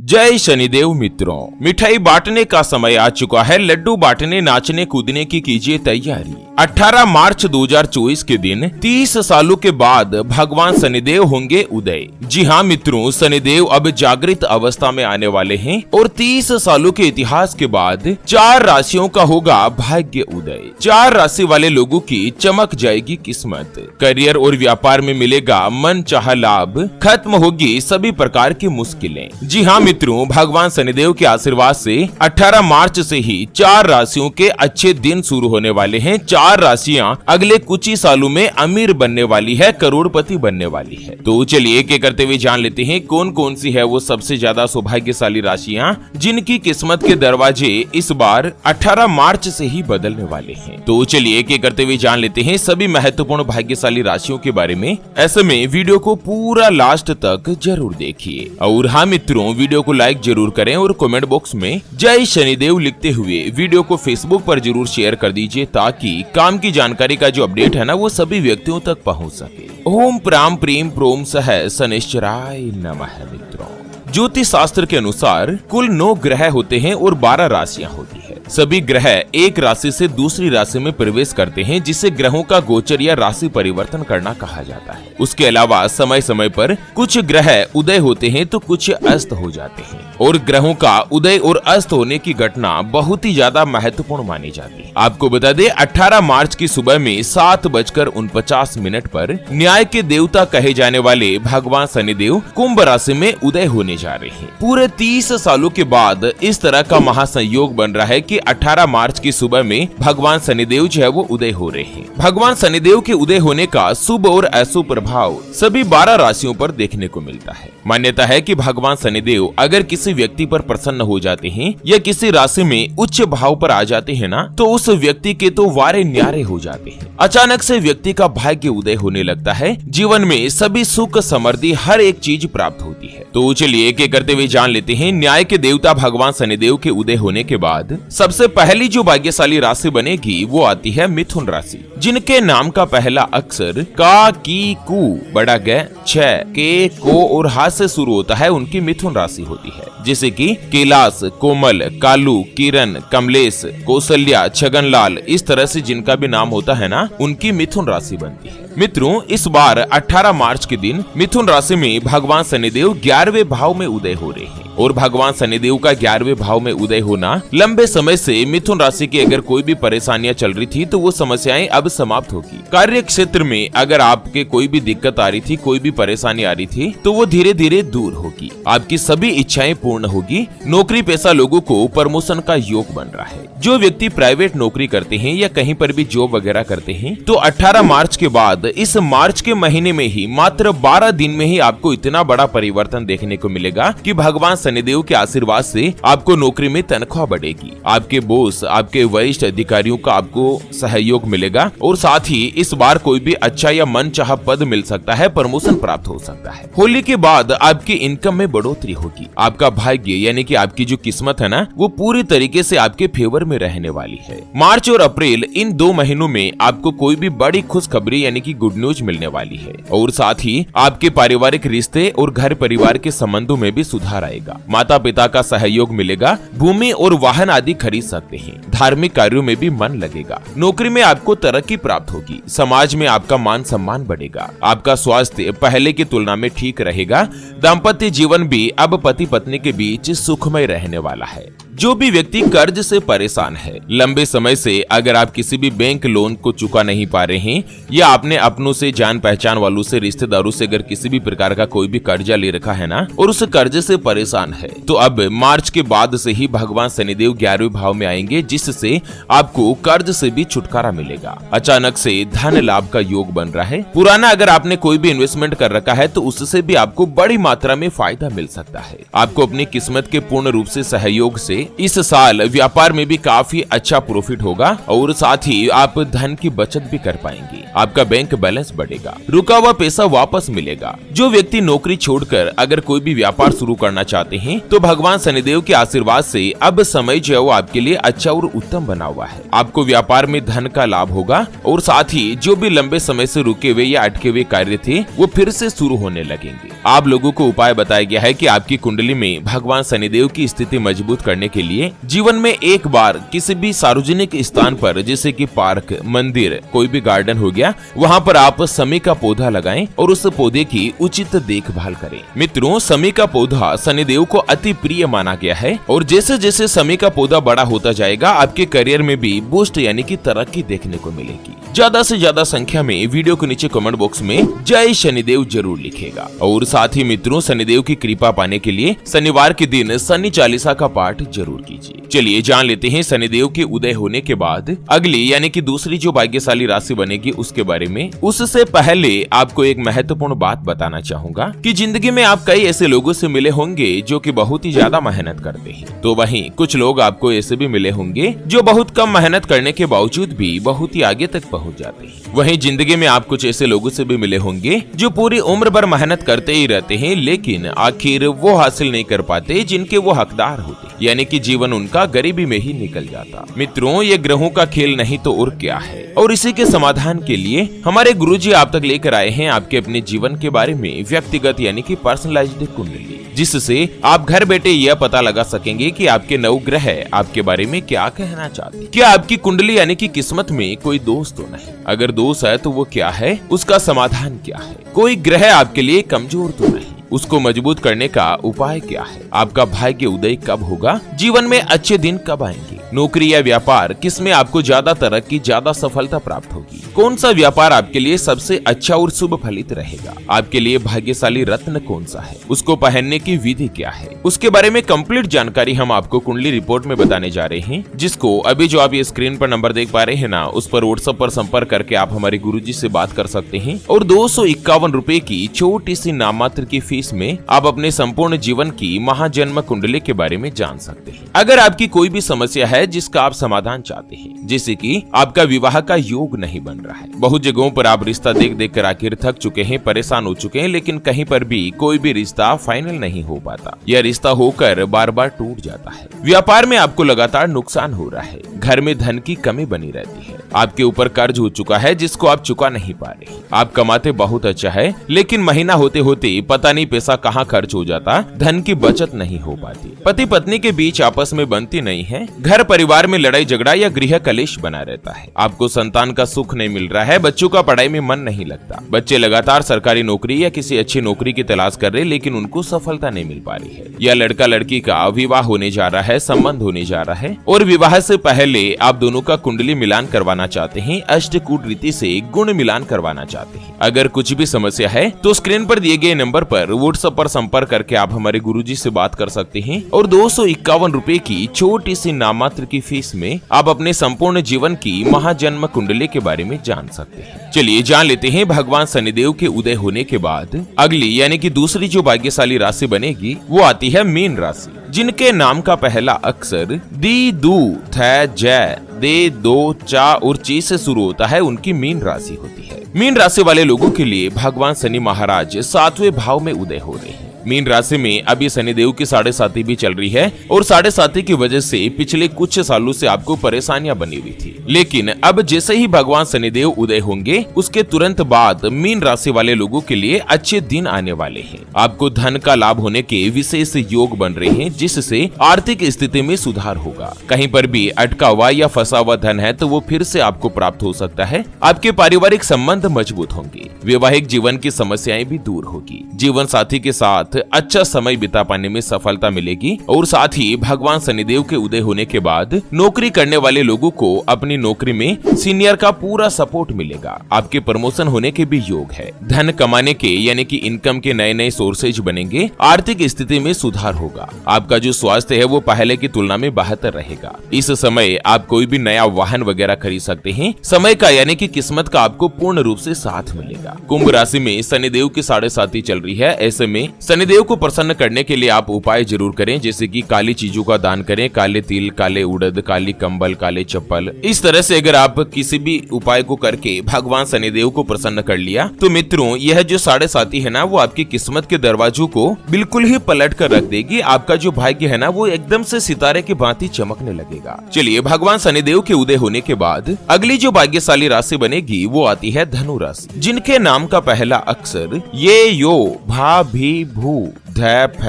जय शनिदेव मित्रों, मिठाई बांटने का समय आ चुका है। लड्डू बांटने, नाचने कूदने की कीजिए तैयारी। 18 मार्च 2024 के दिन 30 सालों के बाद भगवान शनिदेव होंगे उदय। जी हाँ मित्रों, शनिदेव अब जागृत अवस्था में आने वाले हैं और 30 सालों के इतिहास के बाद 4 राशियों का होगा भाग्य उदय। 4 राशि वाले लोगों की चमक जाएगी किस्मत। करियर और व्यापार में मिलेगा मन चाहा लाभ, खत्म होगी सभी प्रकार की मुश्किलें। जी हाँ मित्रों, भगवान शनिदेव के आशीर्वाद से 18 मार्च से ही 4 राशियों के अच्छे दिन शुरू होने वाले हैं। 4 राशियां अगले कुछ ही सालों में अमीर बनने वाली है, करोड़पति बनने वाली है। तो चलिए एक एक करते हुए जान लेते हैं कौन कौन सी है वो सबसे ज्यादा सौभाग्यशाली राशियां जिनकी किस्मत के दरवाजे इस बार 18 मार्च से ही बदलने वाले हैं। तो चलिए एक एक करते हुए जान लेते हैं सभी महत्वपूर्ण भाग्यशाली राशियों के बारे में। ऐसे में वीडियो को पूरा लास्ट तक जरूर देखिए। और हाँ मित्रों, वीडियो को लाइक जरूर करें और कमेंट बॉक्स में जय शनिदेव लिखते हुए वीडियो को फेसबुक पर जरूर शेयर कर दीजिए ताकि काम की जानकारी का जो अपडेट है ना वो सभी व्यक्तियों तक पहुंच सके। ओम प्राम प्रीम प्रोम सह शनिश्चराय नमः। मित्रों, ज्योतिष शास्त्र के अनुसार कुल 9 ग्रह होते हैं और 12 राशियां होती है। सभी ग्रह एक राशि से दूसरी राशि में प्रवेश करते हैं जिसे ग्रहों का गोचर या राशि परिवर्तन करना कहा जाता है। उसके अलावा समय समय पर कुछ ग्रह उदय होते हैं तो कुछ अस्त हो जाते हैं और ग्रहों का उदय और अस्त होने की घटना बहुत ही ज्यादा महत्वपूर्ण मानी जाती है। आपको बता दें 18 मार्च की सुबह में 7:49 पर न्याय के देवता कहे जाने वाले भगवान शनिदेव कुंभ राशि में उदय होने जा रहे हैं। पूरे 30 सालों के बाद इस तरह का महासंयोग बन रहा है कि 18 मार्च की सुबह में भगवान शनिदेव जो है वो उदय हो रहे हैं। भगवान शनिदेव के उदय होने का शुभ और अशुभ प्रभाव सभी 12 राशियों पर देखने को मिलता है। मान्यता है कि भगवान शनिदेव अगर किसी व्यक्ति पर प्रसन्न हो जाते हैं या किसी राशि में उच्च भाव पर आ जाते हैं ना तो उस व्यक्ति के तो वारे न्यारे हो जाते हैं। अचानक से व्यक्ति का भाग्य उदय होने लगता है। जीवन में सभी सुख समृद्धि हर एक चीज प्राप्त होती है। तो चलिए एक एक करते हुए जान लेते हैं न्याय के देवता भगवान शनिदेव के उदय होने के बाद सबसे पहली जो भाग्यशाली राशि बनेगी वो आती है मिथुन राशि, जिनके नाम का पहला अक्षर का, की, कु, बड़ा ग, छ, के, को और हाथ से शुरू होता है। उनकी मिथुन राशि होती है, जैसे कि कैलाश, कोमल, कालू, किरण, कमलेश, कौशल्या, छगनलाल, इस तरह से जिनका भी नाम होता है ना उनकी मिथुन राशि बनती है। मित्रों, इस बार 18 मार्च के दिन मिथुन राशि में भगवान शनिदेव 11वें भाव में उदय हो रहे हैं और भगवान शनिदेव का 11वें भाव में उदय होना लंबे समय से मिथुन राशि की अगर कोई भी परेशानियां चल रही थी तो वो समस्याएं अब समाप्त होगी। कार्य क्षेत्र में अगर आपके कोई भी दिक्कत आ रही थी, कोई भी परेशानी आ रही थी तो वो धीरे धीरे दूर होगी। आपकी सभी इच्छाएं पूर्ण होगी। नौकरी पेशा लोगों को प्रमोशन का योग बन रहा है। जो व्यक्ति प्राइवेट नौकरी करते हैं या कहीं पर भी जॉब वगैरह करते हैं तो 18 मार्च के बाद इस मार्च के महीने में ही मात्र 12 दिन में ही आपको इतना बड़ा परिवर्तन देखने को मिलेगा कि भगवान शनिदेव के आशीर्वाद से आपको नौकरी में तनख्वाह बढ़ेगी। आपके बॉस, आपके वरिष्ठ अधिकारियों का आपको सहयोग मिलेगा और साथ ही इस बार कोई भी अच्छा या मनचाहा पद मिल सकता है, प्रमोशन प्राप्त हो सकता है। होली के बाद आपकी इनकम में बढ़ोतरी होगी। आपका भाग्य यानी कि आपकी जो किस्मत है ना वो पूरी तरीके से आपके फेवर में रहने वाली है। मार्च और अप्रैल इन 2 महीनों में आपको कोई भी बड़ी खुशखबरी यानी कि गुड न्यूज मिलने वाली है और साथ ही आपके पारिवारिक रिश्ते और घर परिवार के संबंधों में भी सुधार आएगा। माता पिता का सहयोग मिलेगा। भूमि और वाहन आदि खरीद सकते हैं। धार्मिक कार्यों में भी मन लगेगा। नौकरी में आपको तरक्की प्राप्त होगी। समाज में आपका मान सम्मान बढ़ेगा। आपका स्वास्थ्य पहले की तुलना में ठीक रहेगा। दाम्पत्य जीवन भी अब पति पत्नी के बीच सुखमय रहने वाला है। जो भी व्यक्ति कर्ज से परेशान है, लंबे समय से अगर आप किसी भी बैंक लोन को चुका नहीं पा रहे हैं या आपने अपनों से, जान पहचान वालों से, रिश्तेदारों से अगर किसी भी प्रकार का कोई भी कर्जा ले रखा है ना और उस कर्जे से परेशान है तो अब मार्च के बाद से ही भगवान शनिदेव 11वें भाव में आएंगे जिससे आपको कर्ज से भी छुटकारा मिलेगा। अचानक से धन लाभ का योग बन रहा है। पुराना अगर आपने कोई भी इन्वेस्टमेंट कर रखा है तो उससे भी आपको बड़ी मात्रा में फायदा मिल सकता है। आपको अपनी किस्मत के पूर्ण रूप से सहयोग से इस साल व्यापार में भी काफी अच्छा प्रॉफिट होगा और साथ ही आप धन की बचत भी कर पाएंगे। आपका बैंक बैलेंस बढ़ेगा, रुका हुआ पैसा वापस मिलेगा। जो व्यक्ति नौकरी छोड़कर अगर कोई भी व्यापार शुरू करना चाहते हैं तो भगवान शनिदेव के आशीर्वाद से अब समय जो है वो आपके लिए अच्छा और उत्तम बना हुआ है। आपको व्यापार में धन का लाभ होगा और साथ ही जो भी लंबे समय से रुके हुए या अटके हुए कार्य थे वो फिर से शुरू होने लगेंगे। आप लोगों को उपाय बताया गया है कि आपकी कुंडली में भगवान शनिदेव की स्थिति मजबूत करने के लिए जीवन में एक बार किसी भी सार्वजनिक स्थान पर जैसे कि पार्क, मंदिर, कोई भी गार्डन हो गया, वहाँ पर आप समी का पौधा लगाएं और उस पौधे की उचित देखभाल करें। मित्रों, समी का पौधा शनिदेव को अति प्रिय माना गया है और जैसे जैसे समी का पौधा बड़ा होता जाएगा आपके करियर में भी बूस्ट यानी कि तरक्की देखने को मिलेगी। ज्यादा से ज्यादा संख्या में वीडियो के नीचे कमेंट बॉक्स में जय शनिदेव जरूर लिखेगा और साथ ही मित्रों शनिदेव की कृपा पाने के लिए शनिवार के दिन शनि चालीसा का पाठ जरूर कीजिए। चलिए जान लेते हैं शनिदेव के उदय होने के बाद अगली यानी कि दूसरी जो भाग्यशाली राशि बनेगी उसके बारे में। उससे पहले आपको एक महत्वपूर्ण बात बताना चाहूंगा कि जिंदगी में आप कई ऐसे लोगों से मिले होंगे जो कि बहुत ही ज्यादा मेहनत करते हैं, तो वहीं कुछ लोग आपको ऐसे भी मिले होंगे जो बहुत कम मेहनत करने के बावजूद भी बहुत ही आगे तक पहुंच जाते हैं। वहीं जिंदगी में आप कुछ ऐसे लोगों से भी मिले होंगे जो पूरी उम्र भर मेहनत करते ही रहते हैं लेकिन आखिर वो हासिल नहीं कर पाते जिनके वो हकदार होते, यानी कि जीवन उनका गरीबी में ही निकल जाता। मित्रों, ये ग्रहों का खेल नहीं तो और क्या है, और इसी के समाधान के लिए हमारे गुरुजी आप तक लेकर आए हैं आपके अपने जीवन के बारे में व्यक्तिगत यानी कि पर्सनलाइज्ड कुंडली, जिससे आप घर बैठे यह पता लगा सकेंगे कि आपके नवग्रह आपके बारे में क्या कहना चाहते हैं। क्या आपकी कुंडली यानी कि किस्मत में कोई दोष तो नहीं, अगर दोष है तो वो क्या है, उसका समाधान क्या है, कोई ग्रह आपके लिए कमजोर तो नहीं, उसको मजबूत करने का उपाय क्या है, आपका भाग्य उदय कब होगा, जीवन में अच्छे दिन कब आएंगे, नौकरी या व्यापार किसमें आपको ज्यादा तरक्की, ज्यादा सफलता प्राप्त होगी, कौन सा व्यापार आपके लिए सबसे अच्छा और शुभ फलित रहेगा, आपके लिए भाग्यशाली रत्न कौन सा है, उसको पहनने की विधि क्या है, उसके बारे में कंप्लीट जानकारी हम आपको कुंडली रिपोर्ट में बताने जा रहे हैं, जिसको अभी जो आप ये स्क्रीन पर नंबर देख पा रहे हैं ना, उस पर व्हाट्सएप पर संपर्क करके आप हमारे गुरुजी से बात कर सकते हैं और 251 रुपए की छोटी सी नाम मात्र की फीस में आप अपने संपूर्ण जीवन की महाजन्म कुंडली के बारे में जान सकते हैं। अगर आपकी कोई भी समस्या है जिसका आप समाधान चाहते हैं, जैसे कि आपका विवाह का योग नहीं बन रहा है, बहुत जगहों पर आप रिश्ता देख देख कर आखिर थक चुके हैं, परेशान हो चुके हैं, लेकिन कहीं पर भी कोई भी रिश्ता फाइनल नहीं हो पाता, यह रिश्ता होकर बार बार टूट जाता है, व्यापार में आपको लगातार नुकसान हो रहा है, घर में धन की कमी बनी रहती है, आपके ऊपर कर्ज हो चुका है जिसको आप चुका नहीं पा रहे, आप कमाते बहुत अच्छा है लेकिन महीना होते होते पता नहीं पैसा कहाँ खर्च हो जाता, धन की बचत नहीं हो पाती, पति पत्नी के बीच आपस में बनती नहीं है, घर परिवार में लड़ाई झगड़ा या गृह कलेश बना रहता है, आपको संतान का सुख नहीं मिल रहा है, बच्चों का पढ़ाई में मन नहीं लगता, बच्चे लगातार सरकारी नौकरी या किसी अच्छी नौकरी की तलाश कर रहे लेकिन उनको सफलता नहीं मिल पा रही है, या लड़का लड़की का विवाह होने जा रहा है, संबंध होने जा रहा है और विवाह से पहले आप दोनों का कुंडली मिलान करवाना चाहते हैं, अष्टकूट रीति से गुण मिलान करवाना चाहते हैं। अगर कुछ भी समस्या है तो स्क्रीन पर दिए गए नंबर पर व्हाट्सएप पर संपर्क करके आप हमारे गुरुजी से बात कर सकते हैं और 251 रुपए की छोटी सी नाममात्र की फीस में आप अपने संपूर्ण जीवन की महाजन्म कुंडली के बारे में जान सकते हैं। चलिए जान लेते हैं भगवान शनिदेव के उदय होने के बाद अगली यानी कि दूसरी जो भाग्यशाली राशि बनेगी वो आती है मीन राशि, जिनके नाम का पहला अक्षर दी, दू, थ, जय, दे, दो, चा और ची से शुरू होता है, उनकी मीन राशि होती है। मीन राशि वाले लोगों के लिए भगवान शनि महाराज 7वें भाव में उदय हो रहे हैं। मीन राशि में अभी शनिदेव की 7.5 भी चल रही है और 7.5 की वजह से पिछले कुछ सालों से आपको परेशानियां बनी हुई थी, लेकिन अब जैसे ही भगवान शनिदेव उदय होंगे उसके तुरंत बाद मीन राशि वाले लोगों के लिए अच्छे दिन आने वाले हैं। आपको धन का लाभ होने के विशेष योग बन रहे हैं, जिससे आर्थिक स्थिति में सुधार होगा। कहीं पर भी अटका हुआ या फंसा हुआ धन है तो वो फिर से आपको प्राप्त हो सकता है। आपके पारिवारिक संबंध मजबूत होंगे, वैवाहिक जीवन की समस्याएं भी दूर होगी, जीवन साथी के साथ अच्छा समय बिता पाने में सफलता मिलेगी और साथ ही भगवान शनिदेव के उदय होने के बाद नौकरी करने वाले लोगों को अपनी नौकरी में सीनियर का पूरा सपोर्ट मिलेगा। आपके प्रमोशन होने के भी योग है। धन कमाने के यानी कि इनकम के नए नए सोर्सेज बनेंगे। आर्थिक स्थिति में सुधार होगा। आपका जो स्वास्थ्य है वो पहले की तुलना में बेहतर रहेगा। इस समय आप कोई भी नया वाहन वगैरह खरीद सकते हैं। समय का यानी कि किस्मत का आपको पूर्ण रूप से साथ मिलेगा। कुंभ राशि में शनिदेव की 7.5 चल रही है। ऐसे में शनि शनिदेव को प्रसन्न करने के लिए आप उपाय जरूर करें, जैसे कि काली चीजों का दान करें, काले तिल, काले उड़द, काली कंबल, काले चप्पल। इस तरह से अगर आप किसी भी उपाय को करके भगवान शनिदेव को प्रसन्न कर लिया तो मित्रों यह जो 7.5 है ना वो आपकी किस्मत के दरवाजों को बिल्कुल ही पलट कर रख देगी। आपका जो भाग्य है ना वो एकदम से सितारे की भांति चमकने लगेगा। चलिए, भगवान शनिदेव के उदय होने के बाद अगली जो भाग्यशाली राशि बनेगी वो आती है धनु राशि, जिनके नाम का पहला अक्षर ये, यो, भा, भी, भू, ध, फ,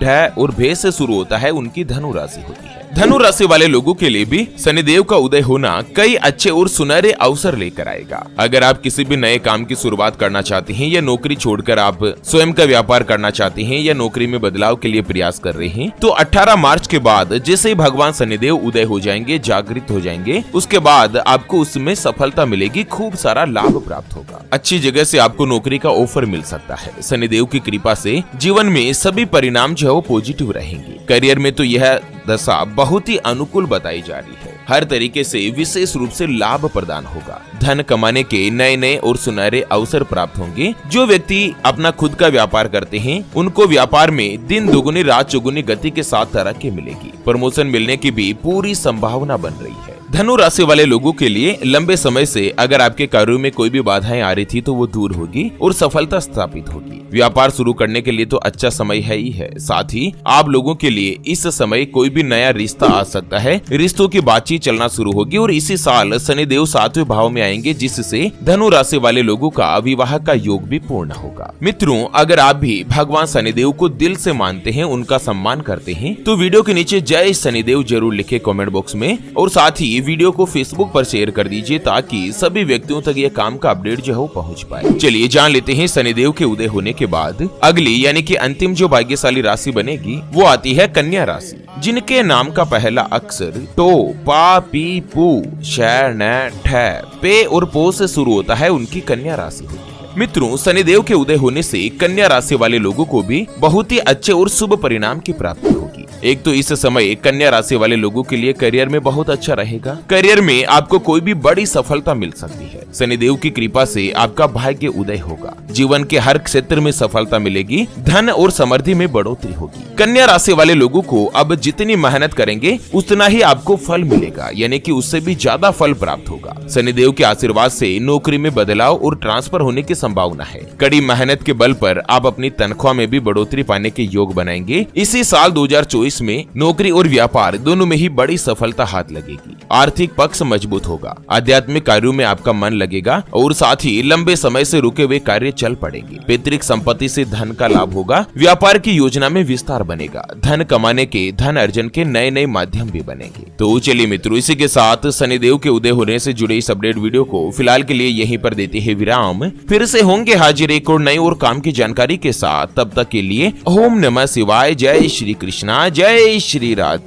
ढ और भे से शुरू होता है, उनकी धनु राशि होती है। धनु राशि वाले लोगों के लिए भी शनिदेव का उदय होना कई अच्छे और सुनहरे अवसर लेकर आएगा। अगर आप किसी भी नए काम की शुरुआत करना चाहते हैं या नौकरी छोड़कर आप स्वयं का व्यापार करना चाहते हैं या नौकरी में बदलाव के लिए प्रयास कर रहे हैं, तो 18 मार्च के बाद जैसे ही भगवान शनिदेव उदय हो जाएंगे, जागृत हो जाएंगे, उसके बाद आपको उसमें सफलता मिलेगी, खूब सारा लाभ प्राप्त होगा। अच्छी जगह से आपको नौकरी का ऑफर मिल सकता है। शनिदेव की कृपा से जीवन में सभी परिणाम जो है वो पॉजिटिव रहेंगे। करियर में तो यह दशा बहुत ही अनुकूल बताई जा रही है। हर तरीके से विशेष रूप से लाभ प्रदान होगा। धन कमाने के नए नए और सुनहरे अवसर प्राप्त होंगे। जो व्यक्ति अपना खुद का व्यापार करते हैं उनको व्यापार में दिन दुगुनी रात चौगुनी गति के साथ तरक्की मिलेगी। प्रमोशन मिलने की भी पूरी संभावना बन रही है। धनु राशि वाले लोगों के लिए लंबे समय से अगर आपके कार्यों में कोई भी बाधाएं आ रही थी तो वो दूर होगी और सफलता स्थापित होगी। व्यापार शुरू करने के लिए तो अच्छा समय है ही है। साथ ही आप लोगों के लिए इस समय कोई भी नया रिश्ता आ सकता है। रिश्तों की बातचीत चलना शुरू होगी और इसी साल शनिदेव 7वें भाव में आएंगे, जिससे धनु राशि वाले लोगों का विवाह का योग भी पूर्ण होगा। मित्रों, अगर आप भी भगवान शनिदेव को दिल से मानते हैं, उनका सम्मान करते हैं, तो वीडियो के नीचे जय शनिदेव जरूर लिखे कमेंट बॉक्स में, और साथ ही वीडियो को फेसबुक पर शेयर कर दीजिए ताकि सभी व्यक्तियों तक ये काम का अपडेट जो है वो पहुंच पाए। चलिए जान लेते हैं शनिदेव के उदय होने के बाद अगली यानी कि अंतिम जो भाग्यशाली राशि बनेगी वो आती है कन्या राशि, जिनके नाम का पहला अक्षर टो, पा, पी, पू, श, न, ठ, पे और पो से शुरू होता है, उनकी कन्या राशि होती है। मित्रों, शनिदेव के उदय होने से कन्या राशि वाले लोगों को भी बहुत ही अच्छे और शुभ परिणाम की प्राप्ति होगी। एक तो इस समय कन्या राशि वाले लोगों के लिए करियर में बहुत अच्छा रहेगा। करियर में आपको कोई भी बड़ी सफलता मिल सकती है। शनिदेव की कृपा से आपका भाग्य उदय होगा। जीवन के हर क्षेत्र में सफलता मिलेगी। धन और समृद्धि में बढ़ोतरी होगी। कन्या राशि वाले लोगों को अब जितनी मेहनत करेंगे उतना ही आपको फल मिलेगा, यानी कि उससे भी ज्यादा फल प्राप्त होगा। शनिदेव के आशीर्वाद से नौकरी में बदलाव और ट्रांसफर होने की संभावना है। कड़ी मेहनत के बल पर आप अपनी तनख्वाह में भी बढ़ोतरी पाने के योग बनाएंगे। इसी साल 2024 में नौकरी और व्यापार दोनों में ही बड़ी सफलता हाथ लगेगी। आर्थिक पक्ष मजबूत होगा। आध्यात्मिक कार्यों में आपका मन लगेगा और साथ ही लंबे समय से रुके हुए कार्य चल पड़ेंगे। पैतृक संपत्ति से धन का लाभ होगा। व्यापार की योजना में विस्तार बनेगा। धन कमाने के, धन अर्जन के नए नए माध्यम भी बनेंगे। तो चलिए मित्रों, इसी के साथ शनिदेव के उदय होने से जुड़े इस अपडेट वीडियो को फिलहाल के लिए यहीं पर देते हैं विराम। फिर से होंगे हाजिर एक और नई और काम की जानकारी के साथ। तब तक के लिए ओम नमः शिवाय। जय श्री कृष्णा, जय श्री राधे।